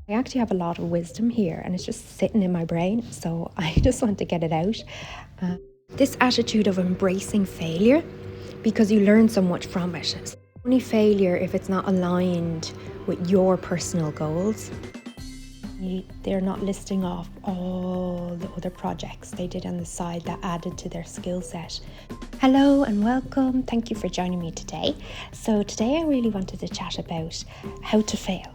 I actually have a lot of wisdom here and it's just sitting in my brain, so I just want to get it out. This attitude of embracing failure because you learn so much from it. It's only failure if it's not aligned with your personal goals. They're not listing off all the other projects they did on the side that added to their skill set. Hello and welcome. Thank you for joining me today. So today I really wanted to chat about how to fail.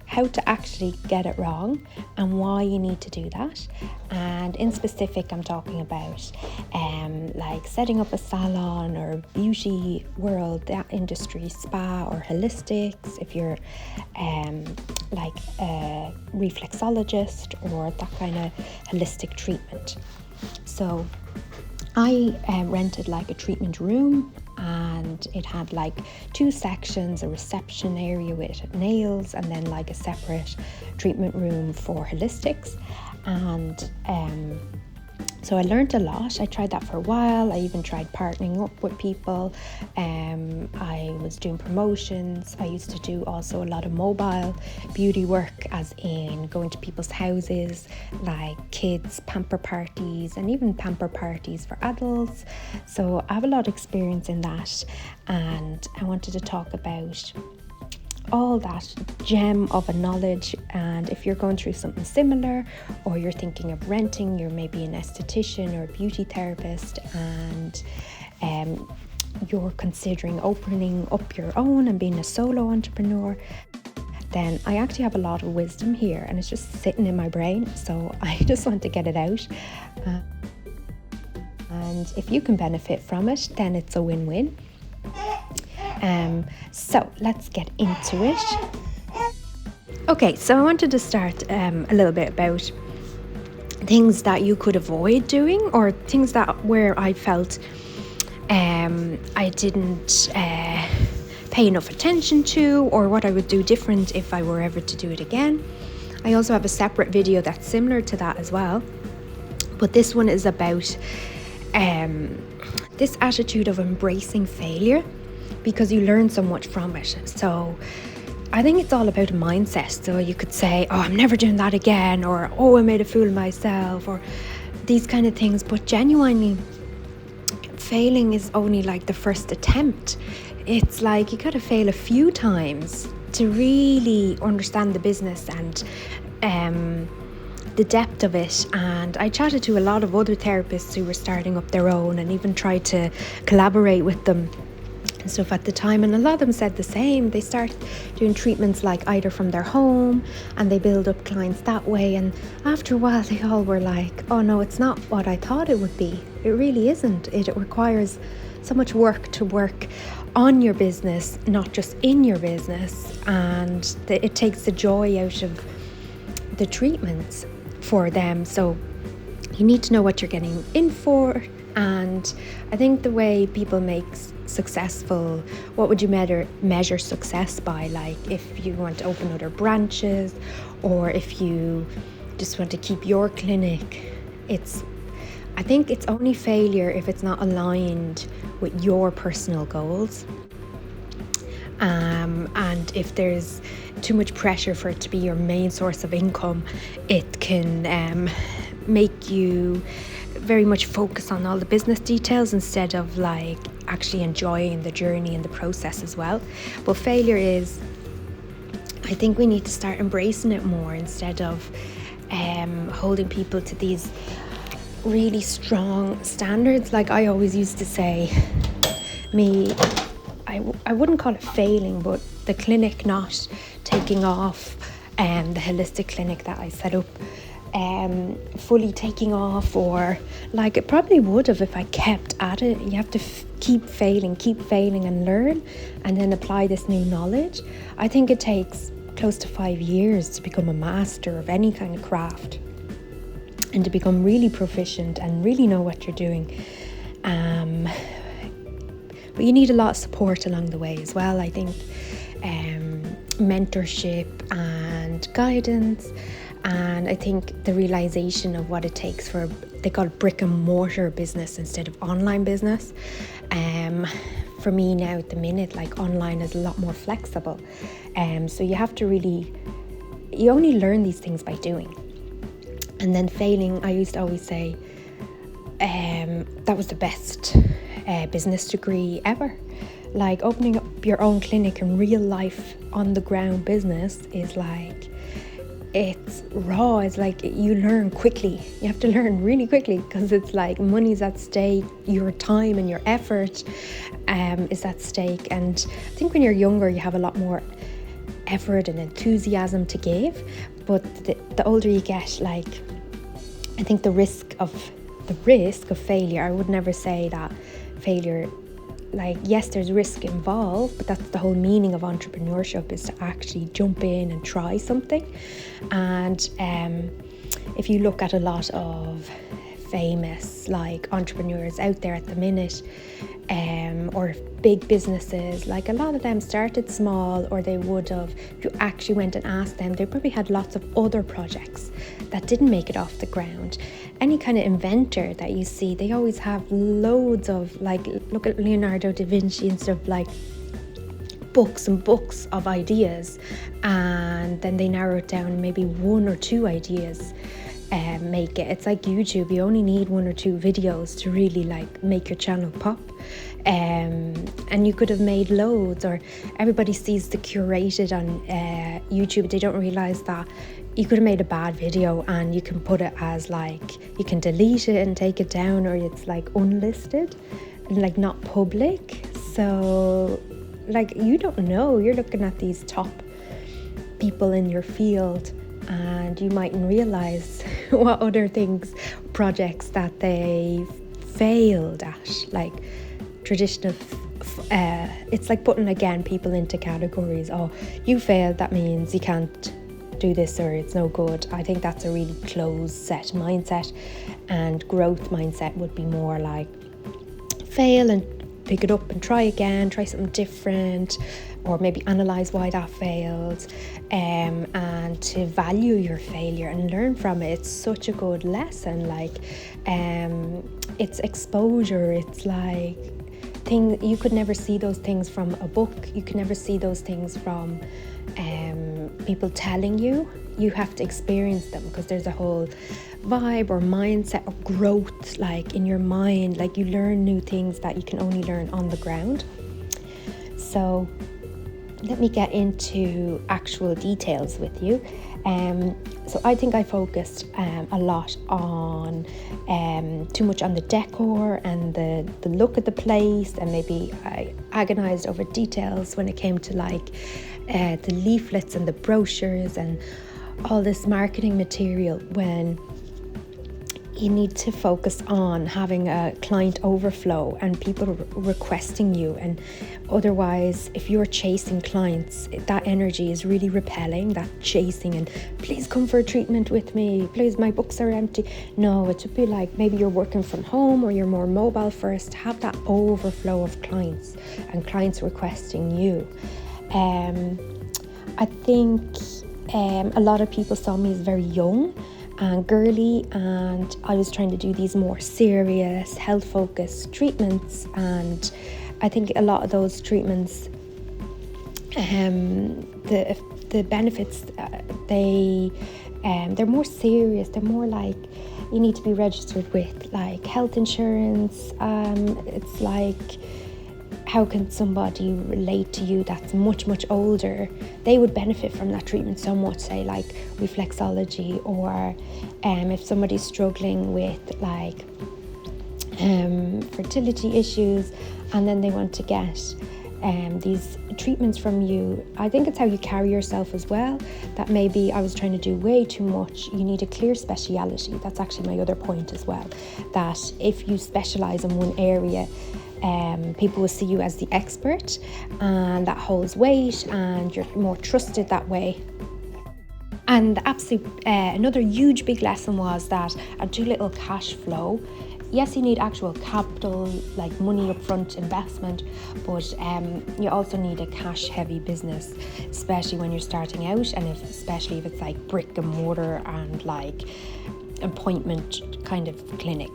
How to actually get it wrong and why you need to do that. And in specific, I'm talking about like setting up a salon or beauty world, that industry, spa or holistics, if you're like a reflexologist or that kind of holistic treatment. So I rented like a treatment room, and it had like two sections, a reception area with nails and then like a separate treatment room for holistics. And so I learned a lot. I tried that for a while. I even tried partnering up with people. I was doing promotions. I used to do also a lot of mobile beauty work, as in going to people's houses, like kids' pamper parties and even pamper parties for adults. So I have a lot of experience in that, and I wanted to talk about all that gem of a knowledge. And if you're going through something similar, or you're thinking of renting, you're maybe an esthetician or a beauty therapist, and you're considering opening up your own and being a solo entrepreneur, then I actually have a lot of wisdom here and it's just sitting in my brain, so I just want to get it out. And if you can benefit from it, then it's a win-win. So let's get into it. Okay, so I wanted to start a little bit about things that you could avoid doing, or things that where I felt I didn't pay enough attention to, or what I would do different if I were ever to do it again. I also have a separate video that's similar to that as well, but this one is about this attitude of embracing failure because you learn so much from it. So I think it's all about a mindset. So you could say, oh, I'm never doing that again, or oh, I made a fool of myself, or these kind of things. But genuinely, failing is only like the first attempt. It's like you gotta fail a few times to really understand the business and the depth of it. And I chatted to a lot of other therapists who were starting up their own and even tried to collaborate with them and stuff at the time, and a lot of them said the same. They start doing treatments like either from their home and they build up clients that way, and after a while they all were like, oh no, it's not what I thought it would be. It really isn't. It requires so much work to work on your business, not just in your business, and it takes the joy out of the treatments for them. So you need to know what you're getting in for. And I think the way people make successful, what would you measure success by? Like if you want to open other branches, or if you just want to keep your clinic, I think it's only failure if it's not aligned with your personal goals. And if there's too much pressure for it to be your main source of income, it can make you very much focus on all the business details instead of like actually enjoying the journey and the process as well. But failure is, I think we need to start embracing it more instead of holding people to these really strong standards. Like I always used to say, I wouldn't call it failing, but the clinic not taking off, the holistic clinic that I set up, fully taking off, or like it probably would have if I kept at it. You have to keep failing and learn, and then apply this new knowledge. I think it takes close to 5 years to become a master of any kind of craft and to become really proficient and really know what you're doing. But you need a lot of support along the way as well. I think mentorship and guidance, and I think the realization of what it takes for, they call it brick and mortar business instead of online business. For me now at the minute, like online is a lot more flexible. So you have to really you only learn these things by doing. And then failing, I used to always say, that was the best business degree ever. Like opening up your own clinic in real life on the ground business is like, it's raw. It's like you learn quickly. You have to learn really quickly because it's like money's at stake, your time and your effort is at stake. And I think when you're younger, you have a lot more effort and enthusiasm to give. But the older you get, like, I think the risk of failure, I would never say that failure, like, yes, there's risk involved, but that's the whole meaning of entrepreneurship, is to actually jump in and try something. And if you look at a lot of famous like entrepreneurs out there at the minute, or big businesses, like a lot of them started small, or they would have, if you actually went and asked them, they probably had lots of other projects that didn't make it off the ground. Any kind of inventor that you see, they always have loads of, like, look at Leonardo da Vinci and stuff, like books and books of ideas, and then they narrow it down, maybe one or two ideas make it. It's like YouTube, you only need one or two videos to really like make your channel pop. And you could have made loads, or everybody sees the curated on YouTube. They don't realize that you could have made a bad video and you can put it as, like, you can delete it and take it down, or it's like unlisted and like not public. So like, you don't know, you're looking at these top people in your field, and you mightn't realize what other things, projects that they failed at. Like traditional, it's like putting again people into categories. Oh, you failed, that means you can't do this, or it's no good. I think that's a really closed set mindset, and growth mindset would be more like fail and pick it up and try again, try something different, or maybe analyze why that failed, and to value your failure and learn from it. It's such a good lesson. Like, it's exposure. It's like you could never see those things from a book. You could never see those things from people telling you. You have to experience them, because there's a whole vibe or mindset of growth, like in your mind. Like, you learn new things that you can only learn on the ground. So let me get into actual details with you. So I think I focused a lot on too much on the decor and the look of the place, and maybe I agonized over details when it came to like the leaflets and the brochures and all this marketing material, when you need to focus on having a client overflow and people requesting you. And otherwise, if you're chasing clients, that energy is really repelling, that chasing and please come for a treatment with me, please, my books are empty. No, it should be like, maybe you're working from home or you're more mobile first. Have that overflow of clients and clients requesting you. I think a lot of people saw me as very young and girly, and I was trying to do these more serious, health-focused treatments. And I think a lot of those treatments, the benefits, they're more serious. They're more like, you need to be registered with like health insurance. It's like, how can somebody relate to you that's much, much older? They would benefit from that treatment so much, say like reflexology, or if somebody's struggling with like fertility issues, and then they want to get these treatments from you. I think it's how you carry yourself as well, that maybe I was trying to do way too much. You need a clear speciality. That's actually my other point as well, that if you specialize in one area, people will see you as the expert, and that holds weight, and you're more trusted that way. And the absolute another huge big lesson was that too little cash flow. Yes, you need actual capital, like money upfront investment, but you also need a cash heavy business, especially when you're starting out, and especially if it's like brick and mortar and like appointment kind of clinic.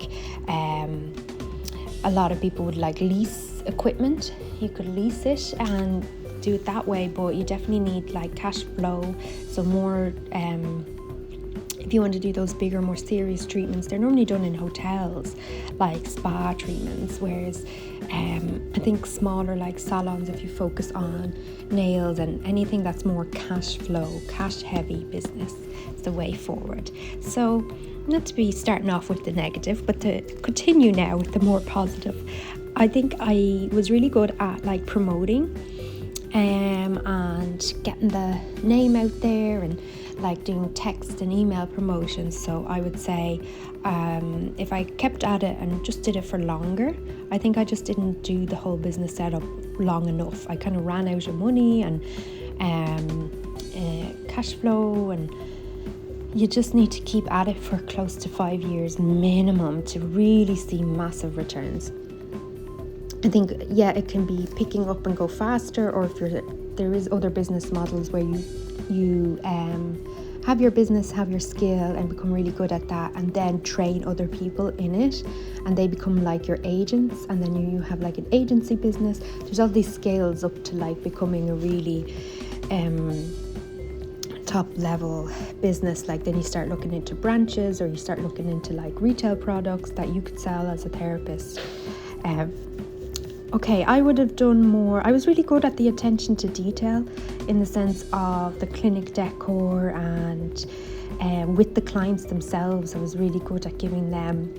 A lot of people would like lease equipment. You could lease it and do it that way, but you definitely need like cash flow. So more, if you want to do those bigger, more serious treatments, they're normally done in hotels, like spa treatments, whereas I think smaller like salons, if you focus on nails and anything that's more cash flow, cash heavy business, is the way forward. So not to be starting off with the negative, but to continue now with the more positive. I think I was really good at like promoting and getting the name out there and like doing text and email promotions. So I would say if I kept at it and just did it for longer, I think I just didn't do the whole business setup long enough. I kind of ran out of money and cash flow, and you just need to keep at it for close to 5 years minimum to really see massive returns. I think, it can be picking up and go faster, or if there is other business models where you have your business, have your skill and become really good at that, and then train other people in it and they become like your agents, and then you have like an agency business. There's all these scales up to like becoming a really top level business. Like then you start looking into branches, or you start looking into like retail products that you could sell as a therapist. Okay, I would have done more. I was really good at the attention to detail in the sense of the clinic decor, and with the clients themselves, I was really good at giving them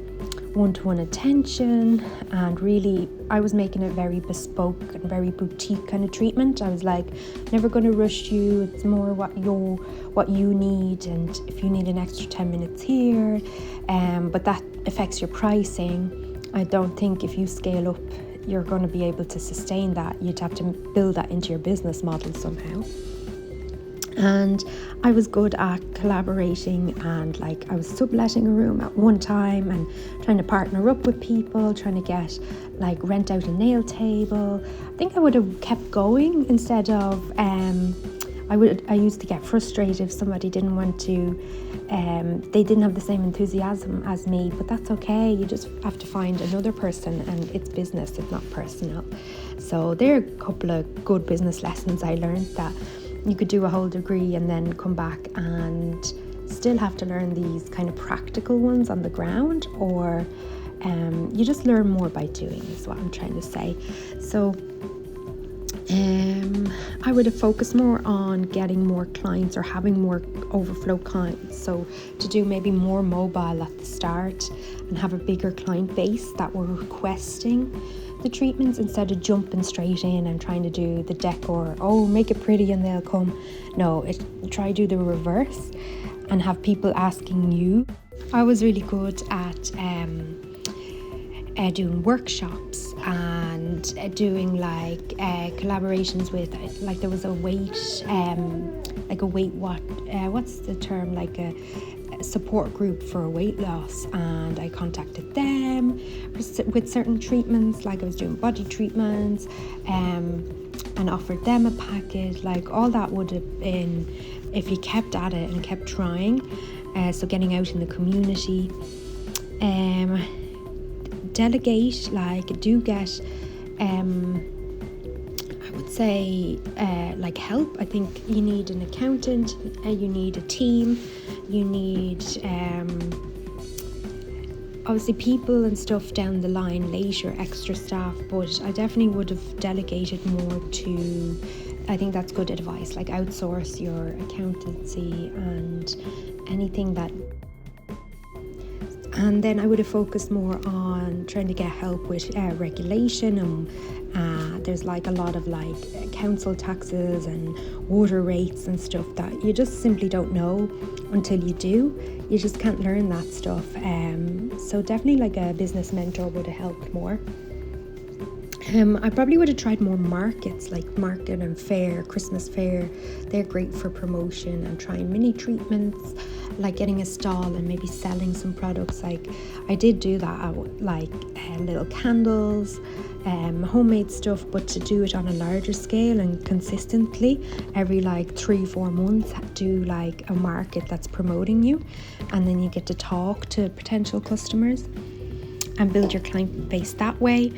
one-to-one attention, and really I was making it very bespoke and very boutique kind of treatment. I was like, never going to rush you. It's more what you need, and if you need an extra 10 minutes here, but that affects your pricing. I don't think if you scale up you're going to be able to sustain that. You'd have to build that into your business model somehow. And I was good at collaborating, and like I was subletting a room at one time and trying to partner up with people, trying to get like rent out a nail table. I think I would have kept going instead of I used to get frustrated if somebody didn't want to they didn't have the same enthusiasm as me, but that's okay. You just have to find another person, and it's business, it's not personal. So there are a couple of good business lessons I learned, that you could do a whole degree and then come back and still have to learn these kind of practical ones on the ground, or you just learn more by doing, is what I'm trying to say. So I would have focused more on getting more clients or having more overflow clients. So to do maybe more mobile at the start and have a bigger client base that were requesting the treatments, instead of jumping straight in and trying to do the decor. Oh, make it pretty and they'll come. No, try do the reverse and have people asking you. I was really good at doing workshops and doing like collaborations with, like there was a what's the term, like a support group for weight loss, and I contacted them with certain treatments. Like I was doing body treatments and offered them a package. Like all that would have been, if you kept at it and kept trying, so getting out in the community. Delegate, like do get I would say like help. I think you need an accountant, you need a team, you need obviously people and stuff down the line later, extra staff, but I definitely would have delegated more to, I think that's good advice, like outsource your accountancy and anything that. And then I would have focused more on trying to get help with regulation, and there's like a lot of like council taxes and water rates and stuff that you just simply don't know until you do. You just can't learn that stuff. So definitely like a business mentor would have helped more. I probably would have tried more markets, like market and fair, Christmas fair. They're great for promotion, and trying mini treatments, like getting a stall and maybe selling some products. Like I did do that, like little candles, homemade stuff, but to do it on a larger scale and consistently every like 3-4 months, do like a market that's promoting you, and then you get to talk to potential customers and build your client base that way.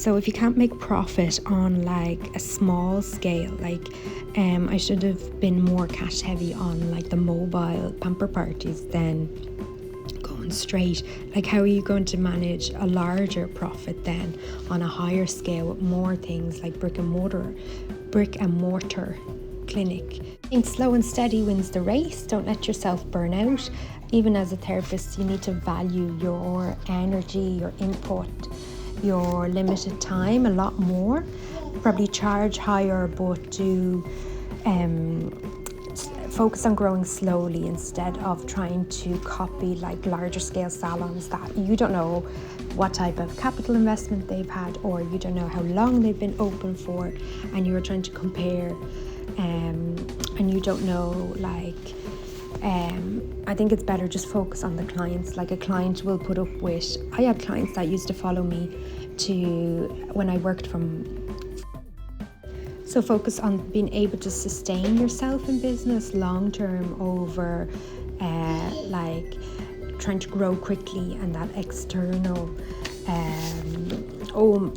So if you can't make profit on like a small scale, like I should have been more cash heavy on like the mobile pamper parties than going straight. Like, how are you going to manage a larger profit then on a higher scale with more things like brick and mortar clinic? I think slow and steady wins the race. Don't let yourself burn out. Even as a therapist, you need to value your energy, your input, your limited time a lot more. Probably charge higher, but do focus on growing slowly instead of trying to copy like larger scale salons that you don't know what type of capital investment they've had, or you don't know how long they've been open for, and you're trying to compare and you don't know I think it's better just focus on the clients. Like, a client will put up with, I had clients that used to follow me to when I worked from. So focus on being able to sustain yourself in business long term over like trying to grow quickly and that external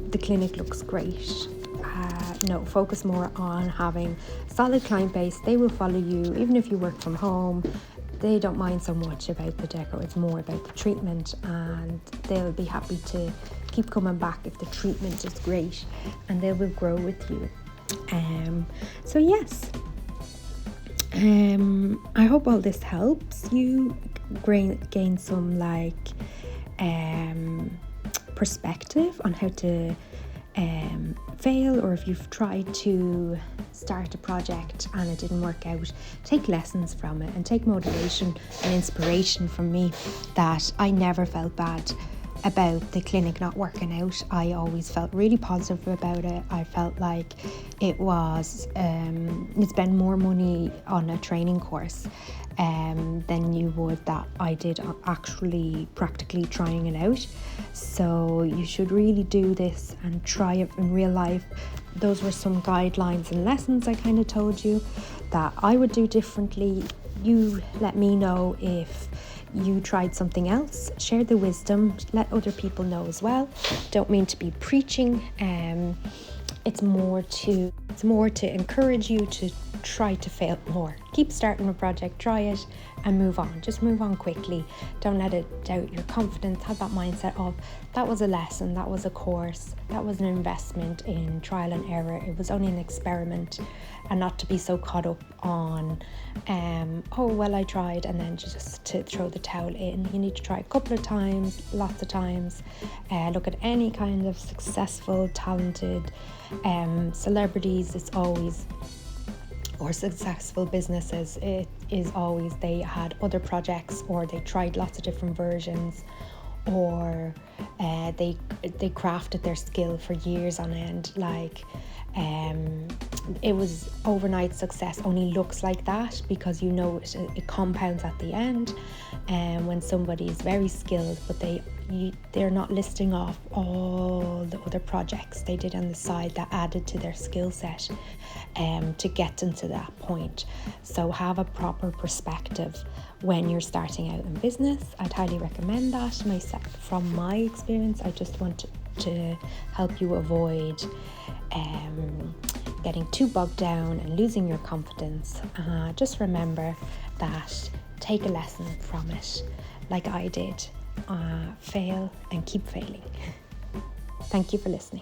the clinic looks great. No, focus more on having solid client base. They will follow you even if you work from home. They don't mind so much about the deco, it's more about the treatment, and they'll be happy to keep coming back if the treatment is great, and they will grow with you. So yes, I hope all this helps you gain some perspective on how to fail, or if you've tried to start a project and it didn't work out, take lessons from it and take motivation and inspiration from me that I never felt bad about the clinic not working out. I always felt really positive about it. I felt like it was you'd spend more money on a training course than you would that I did actually practically trying it out. So you should really do this and try it in real life. Those were some guidelines and lessons I kind of told you that I would do differently. You let me know if you tried something else. Share the wisdom, let other people know as well. Don't mean to be preaching. It's more to encourage you to try to fail more. Keep starting a project, try it and move on. Just move on quickly. Don't let it doubt your confidence. Have that mindset of, that was a lesson, that was a course, that was an investment in trial and error. It was only an experiment, and not to be so caught up on oh well, I tried, and then just to throw the towel in. You need to try a couple of times, lots of times. Look at any kind of successful, talented celebrities. It's always, or successful businesses, it is always they had other projects, or they tried lots of different versions, or they crafted their skill for years on end. It was overnight success only looks like that because it compounds at the end. And when somebody is very skilled, but they're not listing off all the other projects they did on the side that added to their skill set to get them to that point. So have a proper perspective when you're starting out in business. I'd highly recommend that. From my experience, I just want to help you avoid getting too bogged down and losing your confidence. Just remember that, take a lesson from it like I did. Fail and keep failing. Thank you for listening.